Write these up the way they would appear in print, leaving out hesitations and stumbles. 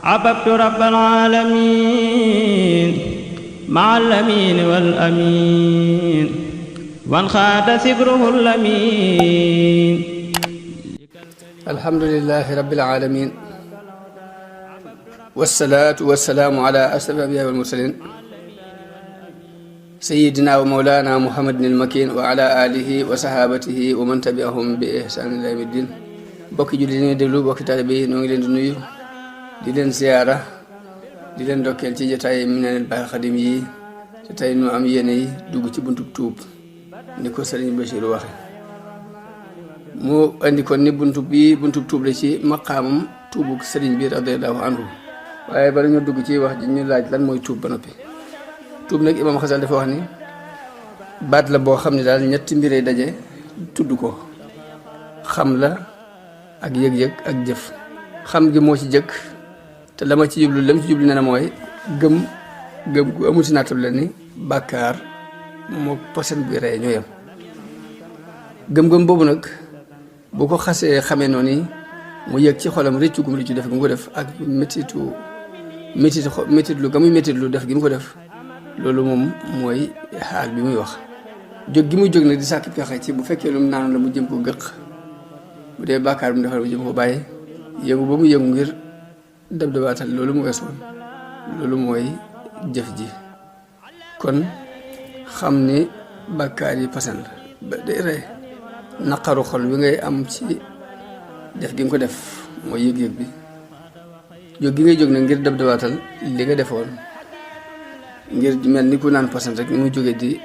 عبدت رب العالمين مع الأمين والأمين وانخاد سبره الأمين. الحمد لله رب العالمين والصلاة والسلام على أشرف الأنبياء والمرسلين سيدنا ومولانا محمد المكين وعلى آله وصحابته ومن تبعهم بإحسان إلى يوم الدين. bokki julli ni déglu bokki taalibe yi ñoo ngi leen di nuyu di leen ziyaara di leen dokkeel ci jotaay Minanul Baaqil Qadiim yi te tey ñu am yéene yi dugg ci buntub tuub ni ko Sëriñ Basiru waxe mu andi kon ni buntub tuub la ci maqaamam tuubug sëriñ bi radiyallahu anhu. waaye bala ñu dugg ci wax ji ñu laaj lan mooy tuub ba noppi. tuub nag Imaam Xasal dafa wax ni baat la boo xam ne daal ñetti mbiree daje tudd ko xam la ak yëg-yëg ak jëf. xam gi moo ci jëkk te la ma ci jublu ne na mooy gëm gu amul si nattab la ni bàkkaar moo posen bi rey ñoo yem. gëm-gëm boobu nag bu ko xasee xamee noonu mu yëg ci xolam rëccu gum rëccu def gi mu ko def ak métitlu ga muy métitlu def gi mu ko def, loolu moom mooy xaal bi muy wax. jóg gi muy jóg nag di sàkk pexe ci bu fekkee lu mu naanu la mu jëm ko gëq, bu dee bàkkaar bu mu defal mu jëm ko bàyyi, yëngu ba mu yëngu ngir dab dabaatal loolu mu weesoon, loolu mooy jëf ji. kon xam ni bàkkaar yi pasan la ba day rey naqaru xol bi ngay am ci def gi nga ko def mooy yëg-yëg bi. jóg gi ngay jóg nag ngir dab dabaatal li nga defoon ngir mel ni ku naan pasan rek ni mu jógee di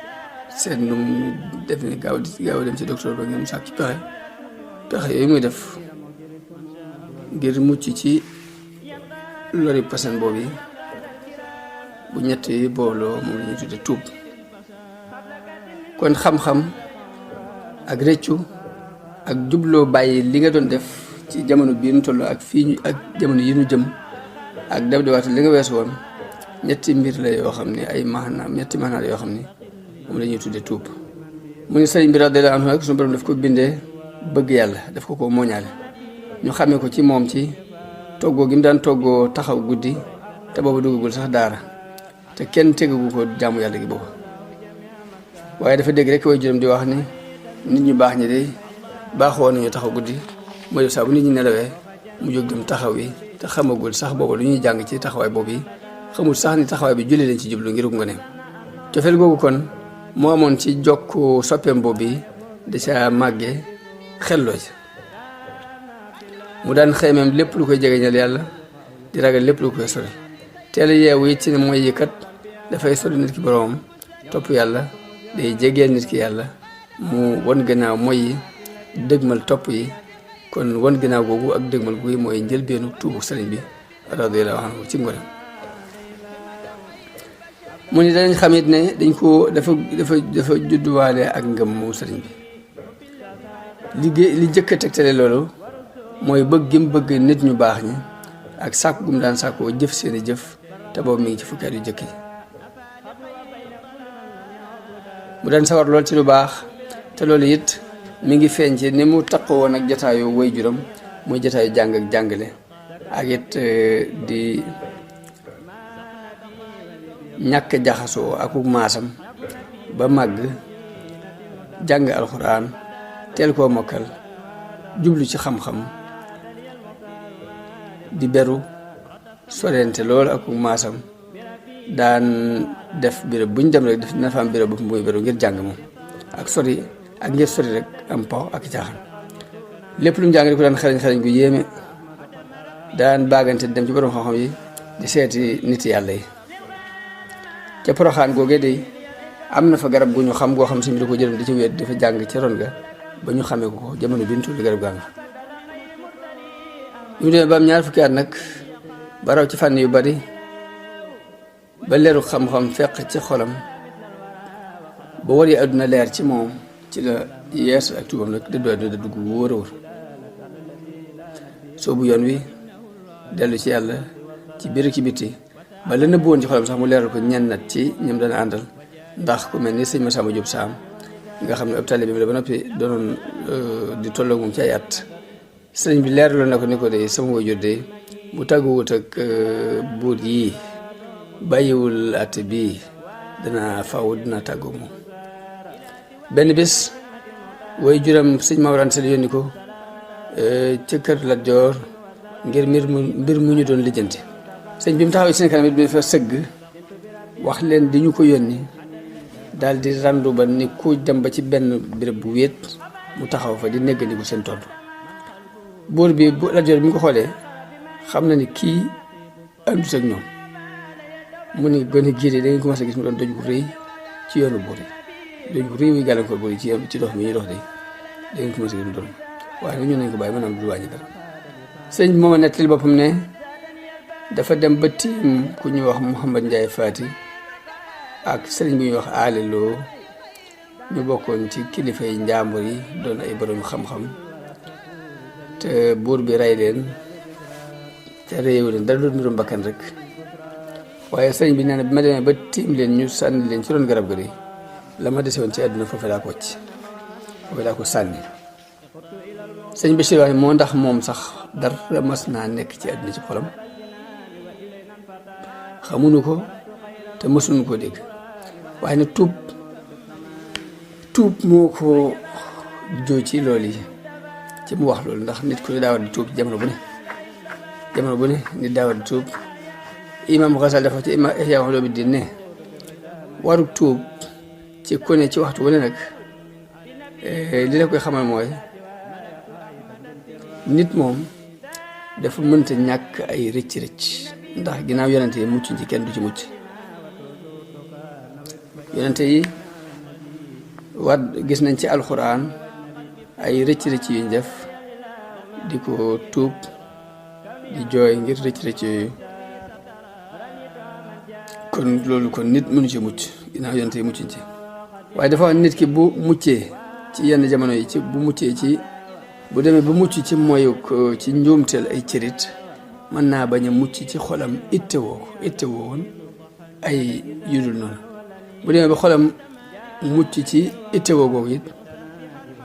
seet nu mu def ni gaaw dem ci docteur ba ngeen mu sàkk ci pexe yooyu muy def ngir mucc ci lori pasan boobu bu ñett yi booloo moom la ñuy tudde tuub. kon xam-xam ak rëccu ak jubloo bàyyi li nga doon def ci jamono bii nu toll ak fii ak jamono yi nu jëm ak dab di waata li nga weesu woon, ñetti mbir la yoo xam ne ay ñetti maanaam yoo xam ne moom la ñuy tudde tuub. mu ne sëriñ bi radiyallahu anhu nag suñu borom daf ko bindee bëgg yàlla, daf ko mooñaale. ñu xamee ko ci moom ci toggoo gi mu daan toggoo taxaw guddi te boobu duggagul sax daara te kenn tegagu ko jaamu yàlla gi boobu. waaye dafa dégg rek way juróom di wax ni nit ñu baax ñi de baaxoo nañu taxaw guddi, mooy saa bu nit ñi nelawee mu jóg dem taxaw yi te xamagul sax boobu lu ñuy jàng ci taxawaay boobu yi, xamul sax ni taxawaay bi julli lañ ci jublu ngir nga ne. cofeel googu kon moo amoon ci jokku soppeem boobu yi da ca màggee xelloo ci. mu daan xeemeem lépp lu koy jegeñal yàlla di ragal lépp lu koy sori. teel a yeewu it ci ne mooy yëkkat dafay sori nit ki boroomam, topp yàlla day jegeel nit ki yàlla, mu won gannaaw mooy yi dëgmal topp yi. kon won gannaaw googu ak dëgmal googu mooy njëlbeenu tuubu sëriñ bi radiyallahu anhu ci ngoonam. mu ni danañ xamit ne dañ ko dafa judduwaale ak ngëm moom sëriñ bi. li jëkk a tegtale loolu mooy bëgg gi mu bëgg nit ñu baax ñi ak sàkku gu mu daan sàkkoo jëf seeni jëf te boobu mi ngi ci fukki at yu jëkk yi. mu daan sawar lool ci lu baax te loolu it mi ngi feeñ ci ni mu taqoo woon ak jataayu way juram muy jataayu jàng ak jàngale ak it di ñàkk jaxasoo ak maasam ba màgg jàng alxuraan teel koo mokkal jublu ci xam-xam di beru sorente loolu ak maasam daan def béréb bu ñu dem rek dina fa am béréb bu muy beru ngir jàng moom ak sori ak ngir sori rek am po ak caaxaan. lépp lu mu jàng di ko daan xereñ gu yéeme, daan baagante dem ci borom xam-xam yi di seeti nit yàlla yi. ca Poroxaan googee de am na fa garab gu ñu xam goo xam si da ko jëlam di ci wéet di fa jàng ca ron ga ba ñu xamee ko jamono bi ñu tulli garab gaa nga. ñu demee ba am ñaar fukki at nag ba raw ci fànn yu bari ba leeru xam-xam fekk ci xolam ba war yi àdduna leer ci moom ci la yees ak tuubam nag dëddu àdduna dëddu gu wóor a wóor. soobu yoon wi dellu ci yàlla ci biir ci bitti ba la nëbbu woon ci xolam sax mu leeral ko ñennat ci ñoom dana àndal, ndax ku mel ni sëñ Masamba Jóob Saam nga xam ne ab taalibe bi la ba noppi doonoon di tolloo moom ci ay at. sëriñ bi leeraloon na ko ni ko de sama waajur de bu tàgguwut ak buur yi bàyyiwul àtte bii dana faw dina tàggoo moom. benn bés way juram sëñ Mor Anta Sali yónni ko ca kër Lat Joor ngir mbir mu ñu doon lijjanti. sëñ bi mu taxaw ci seen kanam it bi dafa sëgg wax leen di ñu ko yónni daal di randu ba ni ku dem ba ci benn béréb bu wéet mu taxaw fa di néggandiku seen tontu. buur bi bu Lat Joor bi ñu ko xoolee xam na ni kii àndut ak ñoom mu ni gone gii de da ngeen commencé gis mu doon doj bu rëy ci yoonu buur yi doj bu rëy wuy gàllankoor buur yi ci dox mi ñuy dox de da ngeen commencé gis mu doon waaye nag ñu nañ ko bàyyi maanaam du wàññi dara. sëñ bi mooma nettali boppam ne dafa dem ba tiim ku ñuy wax Mouhamad Ndiaye Fati ak sëriñ bu ñuy wax Alelo ñu bokkoon ci kilifa yi njàmbur yi doon ay borom xam-xam te buur bi rey leen te réewu leen dara doon mbirum bakkan rek. waaye sëriñ bi nee na bi ma demee ba tiim leen ñu sànni leen ci roon garab ga de la ma dese woon ci àdduna foofu laa ko wàcc foofu laa ko sànni. sëñ Bachir wax moo ndax moom sax dara mas naa nekk ci àdduna ci xolam xamuñu ko te mësuñu koo dégg waaye nag tuub moo ko joo ci loolu yi ci mu wax loolu ndax nit ku ne daa war di tuub jamono bu ne nit daa war di tuub. Imam Ghazali dafa ci Ihya Ulumuddin ne waru tuub ci ku ne ci waxtu wu ne nag li la koy xamal mooy nit moom dafa mënta ñàkk ay rëcc ndax ginnaaw yonente yi mucc ci kenn du ci mucc. yonente yi gis nañ ci alxuraan ay rëcc yuñ def di ko tuub di jooy ngir rëcc yooyu. kon loolu kon nit mënu ci mucc ginnaaw yonente yi muccuñ ci waaye dafa wax nit ki bu muccee ci yenn jamono yi bu demee ba mucc ci moyu ci njuumteel ay cërit mën naa bañ a mucc ci xolam ittewoo woon ay yudul noonu. bu demee ba xolam mucc ci ittewoo googu it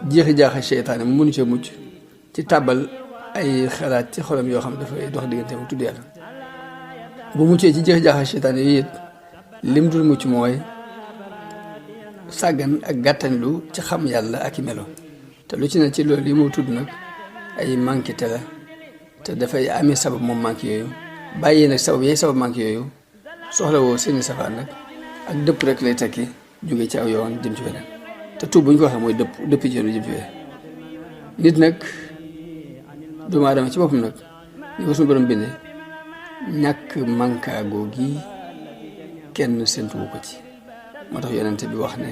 jeexi jaaxa seytaane mu mënu cee mucc ci tàbbal ay xalaat ci xolam yoo xam dafay dox diggante mu tudd yàlla. bu muccee ci jeex jaaxa seytaane yi it lim dul mucc mooy sàggan ak gàttañlu ci xam yàlla ak i melo te lu ci ne ci loolu yi mu tudd nag ay manqué te la te dafay amee sabab moom manqué yooyu bàyyi nag sabab manqué yooyu soxla woo seeni safaan nag ak dëpp rek lay tekki jóge ci aw yoon jëm ci weneen te tuub bu ñu ko waxee mooy dëpp ci yoon jëm ci weneen. nit nag doomu aadama ci boppam nag ñu ko suñu borom bindee ñàkk mankaagoo gi kenn séntuwu ko ci moo tax yonente bi wax ne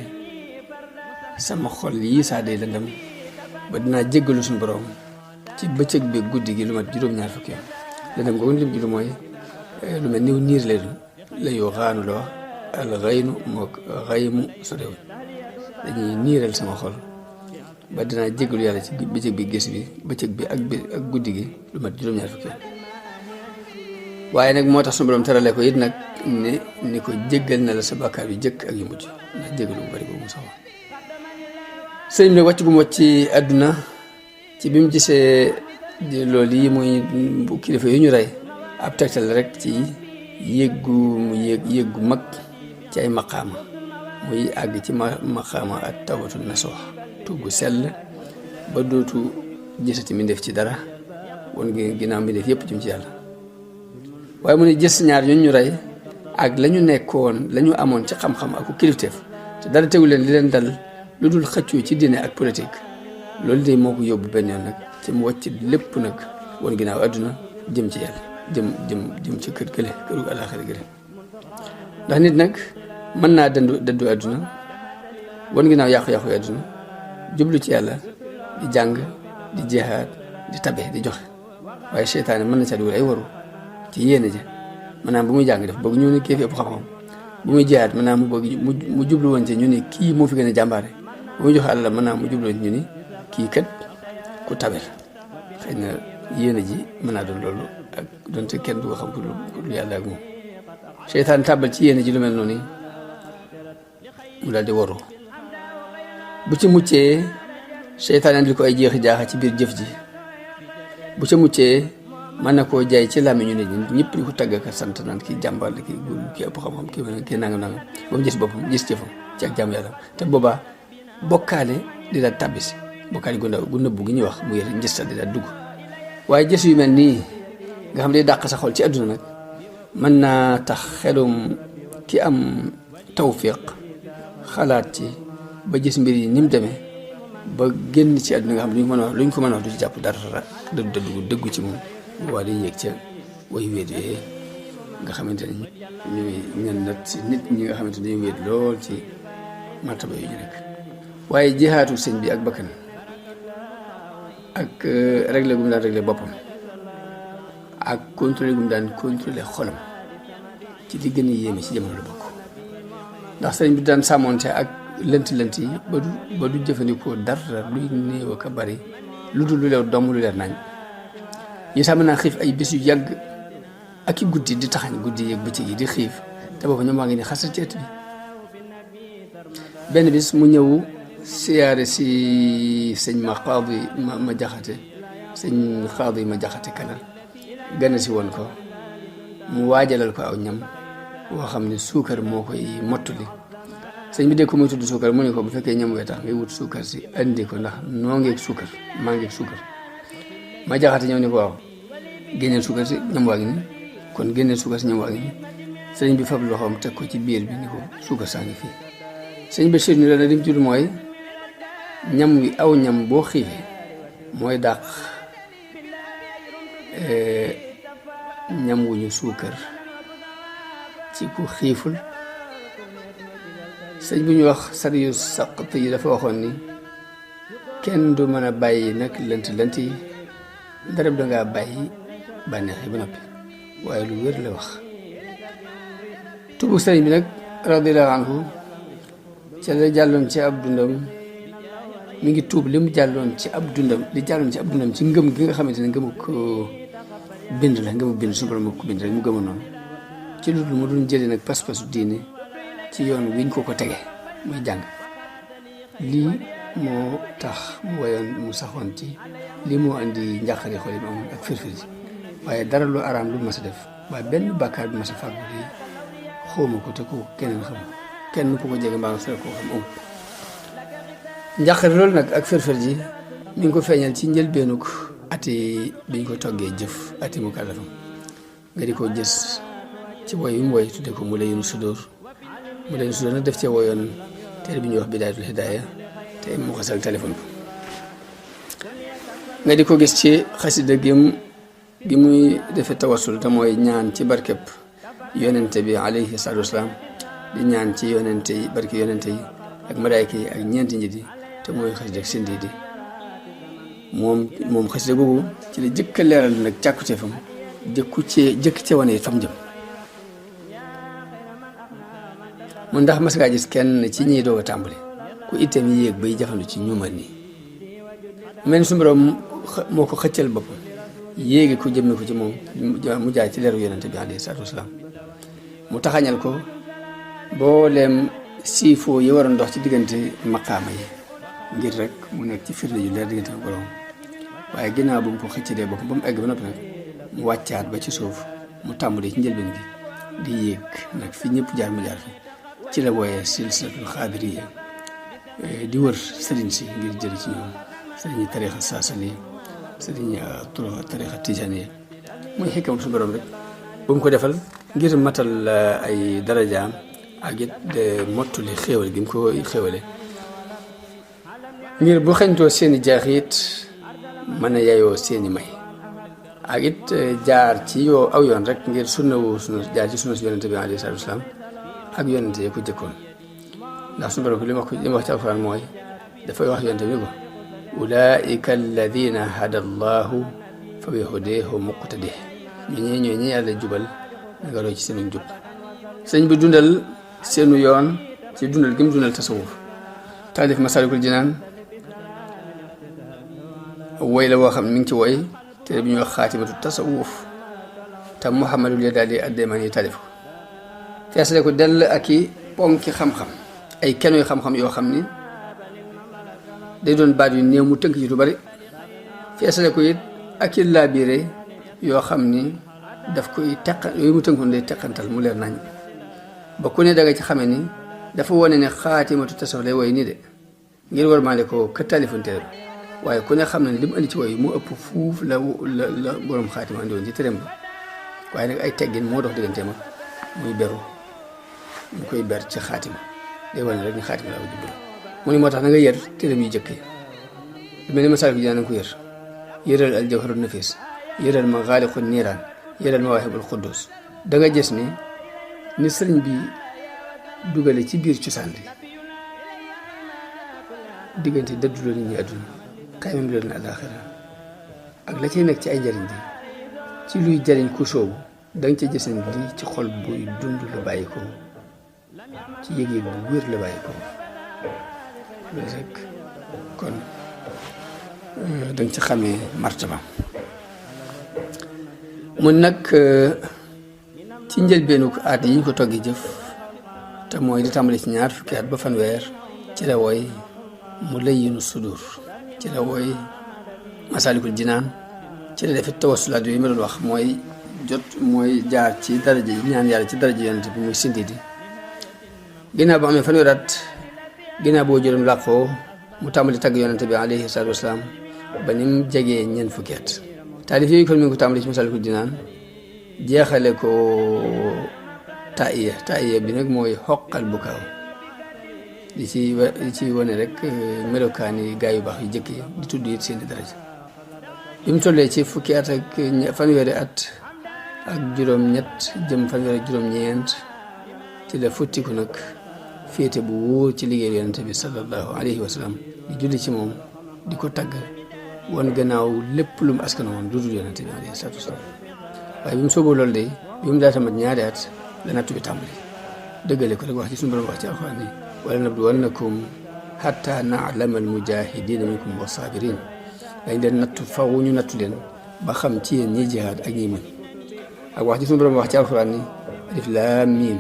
sama xol yii saa day lëndëm ba dinaa jéggalu suñu borom ci bëccëg bi guddi gi lu mat juróom-ñaar fukki yoon. lëndëm googu lim julu mooy lu mel niw niir la yoo xaanu la wax al xaynu moo xaymu so réew dañuy niiral sama xol ba dinaa jéggalu yàlla ci bëccëg bi ak guddi gi lu mat juróom-ñaar fukki yoon. waaye nag moo tax suñu borom terale ko it nag ni ko jéggal na la sa bàkkaar yu jëkk ak yu mujj ndax jéggalu bu bari boobu mu sax sëñ bi wàcc gu mu wàcc ci àdduna ci bi mu gisee loolu yi muy kilifa yu ñu rey ab tegtal rek ci yéeg gu mag ci ay maqaama muy àgg ci maqaama ak tawbatu nasuux tugg sell ba dootu gisati mi def ci dara woon ginnaaw mi def yëpp jëm ci yàlla. waaye mu ne gis ñaar ñun ñu rey ak la ñu nekkoon la ñu amoon ci xam-xam ak kilifteef te dara tegu leen li leen dal lu dul xëccoo ci diine ak politique loolu de moo ko yóbbu benn yoon nag ci mu wàcc lépp nag woon ginnaaw àdduna jëm ci yàlla jëm ci kër gële këru àllaaxira gële. ndax nit nag mën naa dëddu àdduna woon ginnaaw yàqu-yàqu àdduna jublu ci yàlla di jàng di jeexaat di tabe di joxe waaye seytaane mën na ca dugal ay waru ci yéene ja maanaam bu muy jàng def bëgg ñu ne kii fi ëpp xam-xam bu muy jiyaat maanaam mu bëgg mu jublu woon ci ñu ni kii moo fi gën a jàmbaare bu muy joxe àll la maanaam mu jublu woon ci ñu ni kii kat ku tabe la xëy na yéene ji mën naa doon loolu ak donte kenn du ko xam ku lu yàlla ak moom. seytaan tàbbal ci yéene ji lu mel noonu mu daal di waru bu ci muccee seytaan andi ko ay jeexi jaaxa ci biir jëf ji bu ca muccee mën na koo jaay ci làmmiñu nit ñi ñëpp di ko tagg ak sant naan kii jàmbaar la kii góor kii ëpp xam-xam kii nangam ba mu gis boppam gis jëfam ci ak jàmm yàlla te boobaa bokkaale di daal tàbbisi bokkaale gu nëbbu gi ñuy wax mu yëre njëstal di daal dugg waaye gis yu mel nii nga xam ne dàq sa xol ci àdduna nag mën naa tax xelum ki am tawfiq xalaat ci ba gis mbir yi ni mu demee ba génn ci àdduna nga xam ne luñ ko mën a wax du ci jàpp dara dëggu ci moom waa di yéeg ca way wéet yooyu nga xamante ne ñuy ñen nat ci nit ñi nga xamante ne dañuy wéet lool ci martaba yu ñu nekk waaye jihaatu sëñ bi ak bakkan ak réglé gu mu daan réglé boppam ak contrôlé gu mu daan contrôlé xolam ci li gën a yéeme ci jamono la bokk ndax sëñ bi daan sàmmoonte ak lënt yi ba du jëfandikoo dara luy néew ak a bari lu dul lu leew doom lu leer nañ yi sax mën naa xiif ay bés yu yàgg ak i guddi di taxañ guddi yeeg bëccëg yi di xiif te boobu ñoom waa ngi ne xasal ci ëtt bi benn bis mu ñëw siyaare si sëñ ma jaxate sëñ xaadi ma jaxate kanal gane si woon ko mu waajalal ko aw ñam woo xam ne suukar moo koy mottali sëñ bi dégg ko muy tudd suukar mu ne ko bu fekkee ñam wee tax ngay wut suukar si andi ko ndax noo ngeeg suukar maa ngeeg suukar ma jaxate ñëw ni ko waaw génneel suukar si ñam waa ngi nii kon génneel suukar si ñam waa ngi nii sëñ bi fab loxoom teg ko ci biir bi ni ko suukar saa ngi fii sëñ Bachir ni la na dim tudd mooy ñam wi aw ñam boo xiifee mooy dàq ñam wu ñu suukar ci ku xiiful sëñ bu ñu wax sariyu saqat yi dafa waxoon ni kenn du mën a bàyyi nag lënt yi darab dangaa bàyyi bànneex yi ba noppi waaye lu wér la wax tubu sëriñ bi nag radiyallahu anhu ca la jàlloon ci ab dundam mi ngi tuub li mu jàlloon ci ab dundam ci ngëm gi nga xamante ne ngëmu ko bind la ngëmu bind suñu borom moo ko bind rek mu gëma noonu ci lu dul mu doon jëlee nag pas-pasu diine ci yoon wiñ ko tege muy jàng lii moo tax mu wayoon mu saxoon ci lii moo andi njàqare xol yi mu amoon ak firfiri waaye dara lu araam lu mas a def waaye benn bàkkaar bu mas a fàggu lii xawma ko te ko keneen xam kenn ku ko jege mbaa nga koo xam amul njàqare loolu nag ak firfir ji mi ngi ko feeñal ci njëlbeenuk ati biñ ko toggee jëf ati mu kàllafam nga di ko gis ci woy wi mu woy tudde ko mu la yunu sudóor nag def cee woyoon téere bi ñuy wax bidaayatul hidaaya te mu xasal téléphone ko nga di ko gis ci xasida gi muy defee tawassul te mooy ñaan ci barkeb yonente bi alayhi salaatu wasalaam di ñaan ci yonente yi barke yonente yi ak malaayka yi ak ñeenti njit yi te mooy xasida ak sindi di moom xasida googu ci la jëkk a leeral nag càkkutee fam jëkk cee wane fam jëm mun ndax mas ngaa gis kenn ci ñiy doog a tàmbali ku itam yéeg bay jafandu ci ñu mel nii mel ni su borom moo ko xëccal boppam yéegi ko jëmme ko ci moom mu jaay ci leeru yonente bi alayhi salaatu wasalaam mu taxañal ko booleem siifoo yi waroon dox ci diggante maqaama yi ngir rek mu nekk ci firnde yu leer diggante ak borom waaye ginnaaw bu mu ko xëccalee boppam ba mu egg ba noppi nag mu wàccaat ba ci suuf mu tàmbalee ci njëlbeen gi di yéeg nag fi ñëpp jaar mu jaar fi ci la wooyee silsilatul xaadiriya di wër sëriñ si ngir jëli ci ñoom sëriñ tarixa saasali sëriñ tarixa tijaniya muy xekkam su borom rek bu mu ko defal ngir matal ay darajaam ak it mottali xéewal gi mu ko xéewale ngir bu xeñtoo seeni jaaxit mën a yayoo seeni may ak it jaar ci aw yoon rek ngir jaar ci sunna si yonente bi alayhi salaatu wasalaam ak yonente yi ko jëkkoon ndax suñu borom li ma wax ci alquran mooy dafay wax yonente bi ni ko ulaika alladina hada allahu fa bi hudahu muqtadih ñooy ñi yàlla jubal nga roy ci seenu jub sëñ bi dundal seenu yoon ci dundal gi mu dundal tasawuf taalif Masaalikul Jinaan woy la woo xam ne mi ngi ci woy téere bi ñuy wax xaatimatu tasawuf te Muhammadul Yadaali ad-Daymaani taalif ko feesale ko dell ak i ponki xam-xam ay kenoy xam-xam yoo xam ni day doon baat yu néew mu tënk ci lu bari feesale ko it ak i laabiire yoo xam ni daf koy yooyu mu tënkoon day teqantal mu leer nañ ba ku ne da nga ci xamee ni dafa wone ne xaatimatu tasawuf lay woy nii de ngir war maa ne ko ka taalifanteelu waaye ku ne xam ne li mu andi ci woy mu ëpp fuuf la borom xaatima andi woon ci tërëm ba waaye nag ay teggin moo dox diggante ma muy beru mu koy ber ci xaatima day wane rek ni xaatima laa ko jublu mu ni moo tax na nga yër tërëm yu jëkk yi lu mel ni Masaalikul Jinaan na nga ko yëral al jawharun nafis yëral Maghâliqun Niirân yëral Mawaahibul Quddus da nga gis ni sëriñ bi dugale ci biir cosaan bi diggante dëddu la nit ñi àdduna xaymam la na àllaaxira ak la cay nekk ci ay njariñ bi ci luy jariñ ku soobu da nga ca gis ne lii ci xol buy dund la bàyyi ko ci yëg-yëg bu wér la bàyyi ko loolu rek kon da nga ci xamee martaba mun nag ci njëlbeenu at yi ñu ko toggi jëf te mooy di tàmbali ci 2 fukki at ba fanweer ci la woy mu layyinu sudur ci la woy Masaalikul Jinaan ci la defit tawassulaat yooyu ma doon wax mooy jaar ci daraja yi ñaan yàlla ci daraja yonent bi muy sindidi ginnaaw ba amee fanweer at ginnaaw boo jëloon làqoo mu tàmbali tagg yonent bi alayhi salaatu wasalaam ba ni mu jegee 4 fukki at taalif yooyu kon mi ngi ko tàmbali ci Masaalikul Jinaan jeexale ko taiya bi nag mooy xoqal bu kaaw di ci wane rek melokaani gaa yu baax yu jëkk yi di tudd it seeni daraja bi mu tollee ci fukki at ak fanweeri at ak juróom-ñett jëm fanweeri ak juróom-ñeent ci la futtiku nag féete bu wóor ci liggéey yonent bi sallallahu alayhi wa sallam di julli ci moom di ko tagg wan gannaaw lépp lu mu askana woon du dul yonent bi alayhi salaatu wa salaam waaye bi mu sooboo loolu de bi mu daata mat 2 at la nattu bi tàmbali dëggale ko rek wax ci suñu borom wax ci alxuraan ni wala nabluwannakum hatta na'lama al-mujahidina minkum was-sabirin dañ leen nattu faw ñu nattu leen ba xam ci yéen ñiy jihaad ak ñiy mën ak wax ci suñu borom wax ci alxuraan ni alif laam miim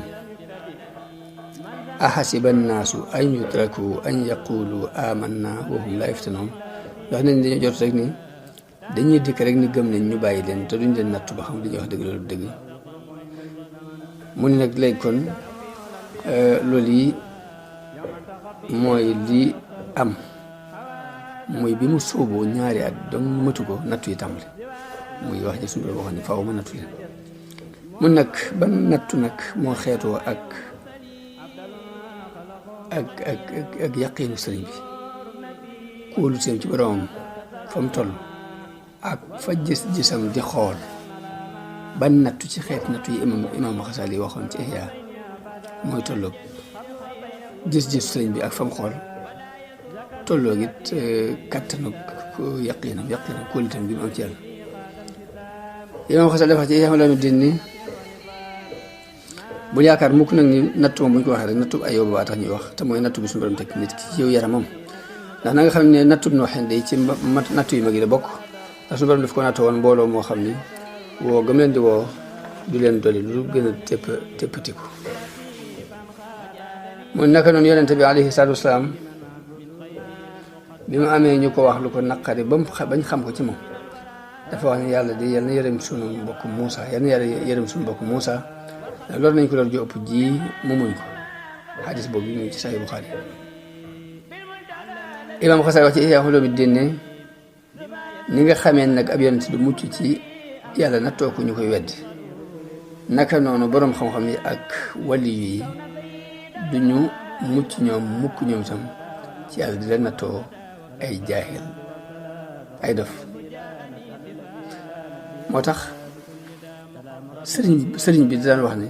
ahasiba an-naasu an yutraku an yaqulu amanna wa hum la yuftanun wax nañ dañoo jot rek ni dañuy dikk rek ni gëm nañ ñu bàyyi leen te duñ leen nattu ba xam li ñuy wax dëgg loolu dëgg mu ne nag léegi kon loolu yi mooy li am muy bi mu sóoboo 2 at donc mëtu ko nattu yi tàmbali muy wax ji suñu la waxoon ne faaw ma nattu leen mun nag ban nattu nag moo xeetoo ak yaqiinu sëriñ bi kóolu teem ci boromam fa mu toll ak fa gis-gisam di xool ban nattu ci xeet nattu yi imam Xasali waxoon ci Ihya mooy tolloog gis-gis sëriñ bi ak fa mu xool tolloog it kattanu yaqiinam kóolitam gi mu am ci yàlla imam Xasali dafa ci Ihya la din ni bul yaakaar mukk nag ni nattu moom bu ñu ko waxee rek nattu Ayóoba baa tax ñuy wax te mooy nattu bi suñu borom teg nit ki ci yow yaramam ndax na nga xam ne nattu Nooxeen day ci nattu yu mag yi la bokk ndax suñu borom daf ko nattoo woon mbooloo moo xam ni woo gëm leen di woo du leen dolli lu gën a téppatiku mu naka noonu yonente bi alayhi salaatu wasalaam bi mu amee ñu ko wax lu ko naqari bañ xam ko ci moom dafa wax ne yàlla di yal na yërëm suñu mbokk Muusa yal na yàlla yërëm suñu mbokk Muusa loolu nañ ko loolu ju ëpp ji mu muñ ko xadis boobu ñu ci Sahih Bukhari imam Xasali wax ci Ihya Ulumuddin ne ni nga xamee nag ab yonent du mucc ci yàlla nattoo ko ñu koy weddi naka noonu boroom xam-xam yi ak waliyu yi duñu mucc ñoom mukk ñoom tam ci yàlla di leen nattoo ay jaahil ay dof moo tax sëriñ bi daan wax ne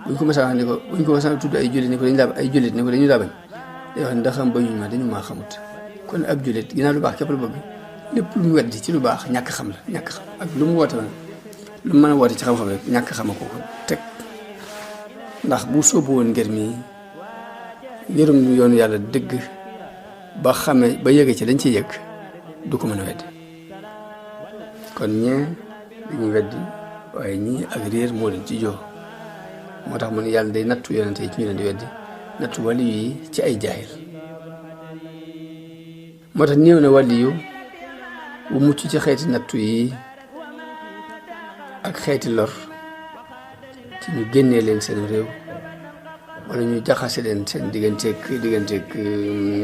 buñ ko mësa wax ne ko buñ ko mësa tudd ay jullit ne ko dañu laa ay jullit ne ko dañu laa bañ day wax ne ndax xam bañuñ ma dañu maa xamut kon ab jullit ginnaaw lu baax képp la bëgg lépp lu mu weddi ci lu baax ñàkk xam la ñàkk xam ak lu mu woote woon lu mu mën a woote ci xam-xam rek ñàkk xama ko teg ndax bu sóobu woon ngir mi yërëm yoonu yàlla dëgg ba xamee ba yëge ci dañ ciy yëg du ko mën a weddi kon ñee dañuy weddi waaye ñii ak réer moo leen ci joo moo tax mu ne yàlla day nattu yonente yi ci ñu leen di weddi nattu waliyu yi ci ay jaahil moo tax néew na waliyu bu mucc ci xeeti nattu yi ak xeeti lor ci ñu génnee leen seen réew wala ñu jaxase leen seen digganteeg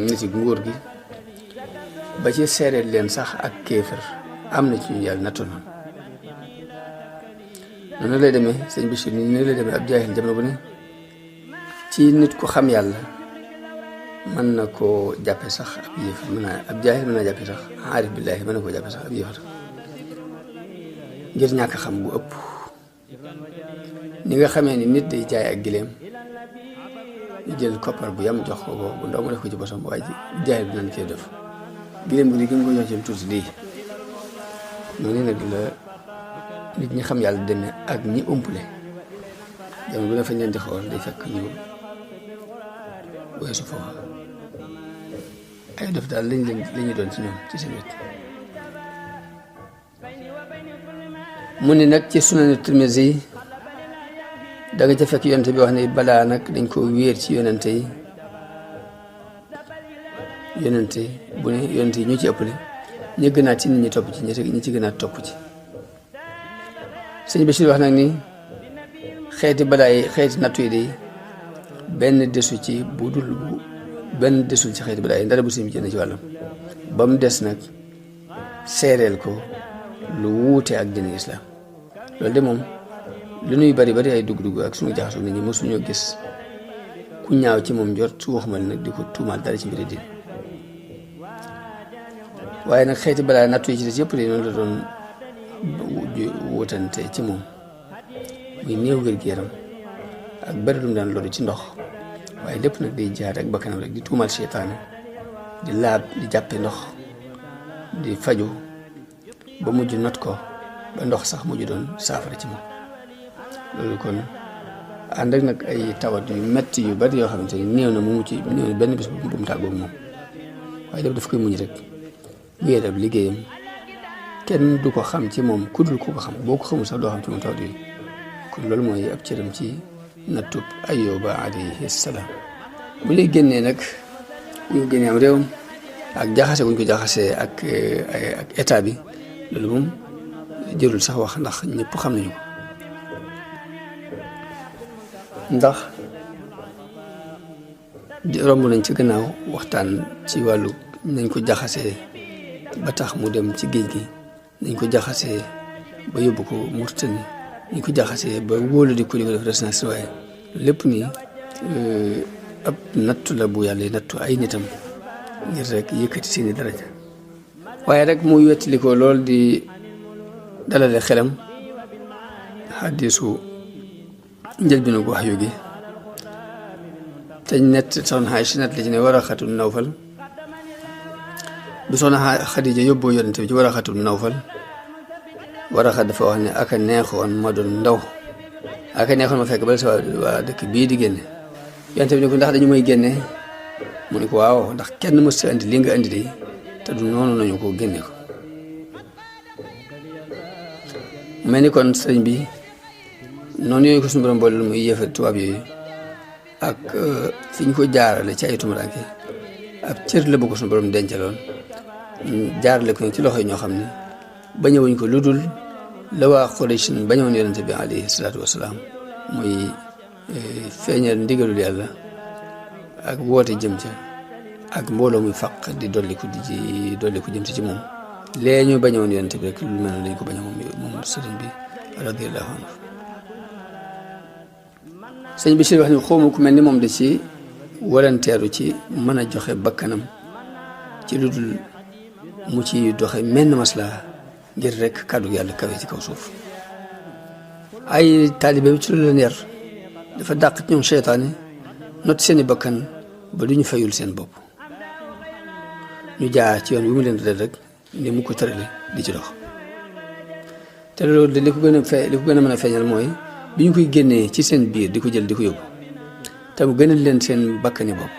nit yi nguur gi ba ci seereel leen sax ak kéefër am na ci ñu yàlla nattu noonu lay demee sëñ Bachir ni lay demee ab jaahil jamono bu ne ci nit ku xam yàlla mën na koo jàppe sax ab yéefar ab jaahil mën naa jàppe sax aarif billaahi mën na koo jàppe sax ab yéefar ngir ñàkk xam bu ëpp ni nga xamee ni nit day jaay ak gileem ñu jël koppar bu yam jox ko bu ndaw mu def ko ci bosam waaye jaahil bi nan koy def gileem bu di gën ko jox ci tuuti lii noonu nag la nit ñi xam yàlla demee ak ñi umpule jamono bu ne fañ leen di xool day fekk ñu weesu foofu ay def daal lañu doon ci ñoom ci seen wet mu ni nag ci Sunan Tirmisi yi da nga ca fekk yonente bi wax ne balaa nag dañ ko wéer ci yonente yi bu ne yonente yi ñu ci ëppale ñu gënaat ci nit ñi topp ci ñi ci gënaat topp ci sëñ Bachir wax nag ni xeeti balaa yi xeeti nattu yi day benn desul ci xeeti balaa yi ndara bu sëñ bi jënd ci wàllam ba mu des nag seereel ko lu wuute ak diine islam loolu de moom lu nuy bari ay dugg-dugg ak suñu jaxasoo nit ñi mosuñoo gis ku ñaaw ci moom jot su waxumal nag di ko tuumaal dara ci mbiri diine waaye nag xeeti balaa nattu yi ci des yëpp de noonu la doon wutante ci moom muy néew wér-gu-yaram ak bari lu mu daan loolu ci ndox waaye lépp nag day jaar ak bakkanam rek di tuumal seytaane di laab di jàppe ndox di faju ba mujj not ko ba ndox sax mujj doon saafara ci moom loolu kon ànd ak nag ay tawat yu metti yu bari yoo xamante ni néew na benn bés bu mu tàggoog moom waaye lépp daf koy muñ rek wéer ab liggéeyam kenn du ko xam ci moom ku dul ku ko xam boo ko xamul sax doo xam ci moom tawat yi kon loolu mooy ab cëram ci nattub Ayyuba alayhi salaam bu lay génnee nag bu ñu génnee am réewam ak jaxase bu ñu ko jaxasee ak état bi loolu moom jërul sax wax ndax ñëpp xam nañu ko ndax romb nañ ci gannaaw waxtaan ci wàllu nañ ko jaxasee ba tax mu dem ci géej gi nañ ko jaxasee ba yóbbu ko Mauritanie nañ ko jaxasee ba wóolu di ko def résidence waaye lépp nii ab nattu la bu yàlla nattu ay nitam ngir rek yëkkati seeni daraja waaye rek muy wettali ko lool di dalale xelam xaddisu njëlbéenu wax yu gi te nett soxna Aysa nett li ci ne Waraxatu Nawfal bi soxna Xadija yóbboo yonente bi ci Waraxatu Nawfal Waraxa dafa wax ne aka neexoon ma doon ndaw aka neexoon ma fekk bala sa waa dëkk bii di génne yonente bi ne ko ndax dañu may génne mu ne ko waaw ndax kenn mës sa andi li nga andi de te du noonu nañu ko génne ko mel ni kon sëriñ bi noonu yooyu ko suñu borom boole muy yëfa tubaab yooyu ak fi ñu ko jaarale ci ay tumuraanke ab cër la bu ko suñu borom dencaloon jaarale ko ci loxo yi ñoo xam ne bañëwuñ ko lu dul la waa Quraysh bañoon yonente bi alayhi salaatu wasalaam muy feeñal ndigalul yàlla ak woote jëm ca ak mbooloo muy faq di dolliku jëm ci moom lee ñu bañoon yonente bi rek lu mel ne lañ ko baña moom sëriñ bi radiyallahu anhu sëñ bi si wax ni xawma ku mel ni moom da ci walanteeru ci mën a joxe bakkanam ci lu dul mu ci doxe menn maslaa ngir rek kàddu yàlla kawe ci kaw suuf ay taalibeem ci loolu leen yar dafa dàq ci ñoom seytaane not seeni bakkan ba du ñu fayul seen bopp ñu jaar ci yoon wi mu leen di rek ni mu ko tërale di ci dox te loolu de li ko gën a mën a feeñal mooy bi ñu koy génnee ci seen biir di ko jël di ko yóbbu te mu gënal leen seen bakkani bopp